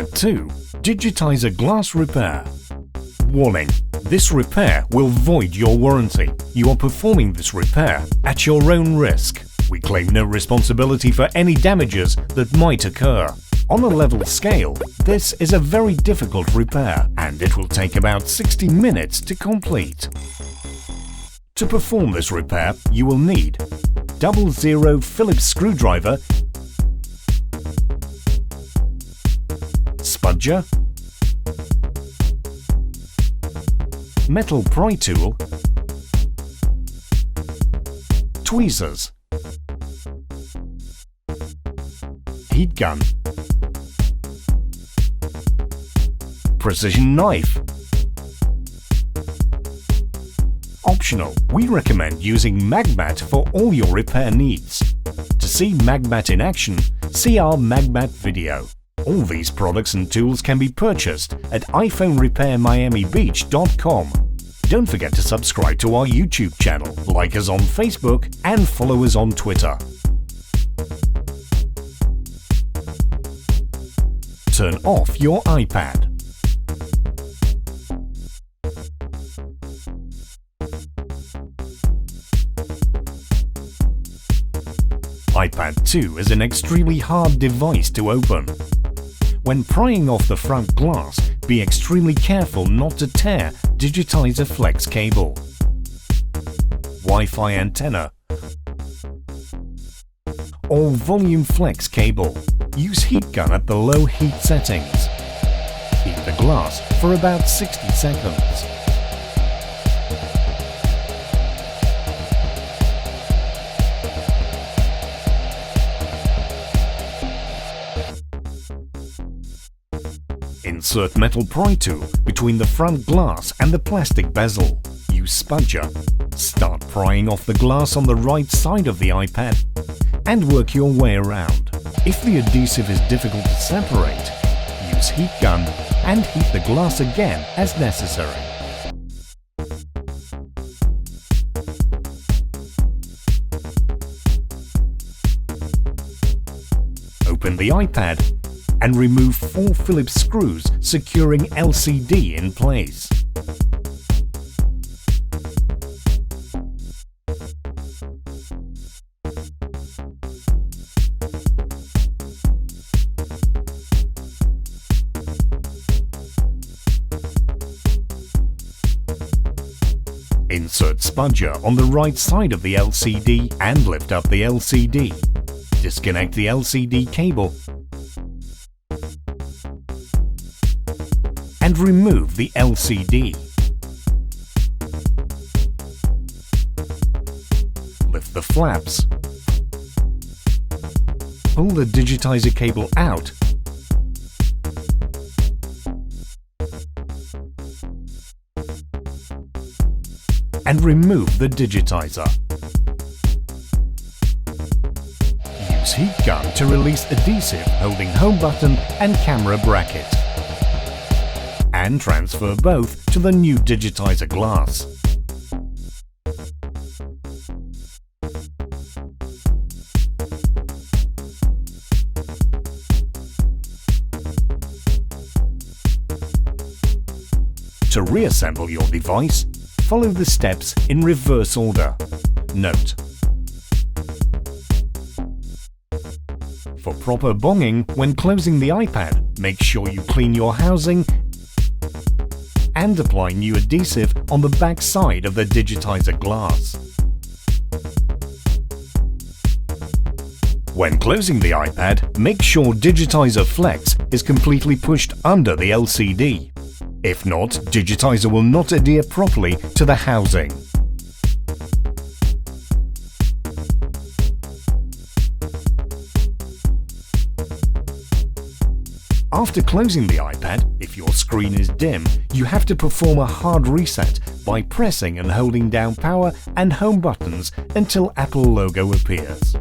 iPad 2 Digitizer Glass Repair. Warning: this repair will void your warranty. You are performing this repair at your own risk. We claim no responsibility for any damages that might occur. On a level scale, this is a very difficult repair, and it will take about 60 minutes to complete. To perform this repair, you will need 00 Phillips Screwdriver, Spudger, metal Pry Tool, Tweezers, heat gun, precision knife. Optional, we recommend using Magmat for all your repair needs. To see Magmat in action, see our Magmat video. All these products and tools can be purchased at iPhoneRepairMiamiBeach.com. Don't forget to subscribe to our YouTube channel, like us on Facebook, and follow us on Twitter. Turn off your iPad. iPad 2 is an extremely hard device to open. When prying off the front glass, be extremely careful not to tear Digitizer flex cable, Wi-Fi antenna, or volume flex cable. Use heat gun at the low heat settings. Heat the glass for about 60 seconds. Insert metal pry tool between the front glass and the plastic bezel. Use Spudger. Start prying off the glass on the right side of the iPad and work your way around. If the adhesive is difficult to separate, use heat gun and heat the glass again as necessary. Open the iPad and remove 4 Phillips screws securing LCD in place. Insert Spudger on the right side of the LCD and lift up the LCD. Disconnect the LCD cable and remove the LCD. Lift the flaps. Pull the Digitizer cable out and remove the Digitizer. Use heat gun to release adhesive holding home button and camera bracket, and transfer both to the new Digitizer glass. To reassemble your device, follow the steps in reverse order. Note: for proper bonging when closing the iPad, make sure you clean your housing and apply new adhesive on the back side of the Digitizer glass. When closing the iPad, make sure Digitizer Flex is completely pushed under the LCD. If not, Digitizer will not adhere properly to the housing. After closing the iPad, if your screen is dim, you have to perform a hard reset by pressing and holding down power and home buttons until Apple logo appears.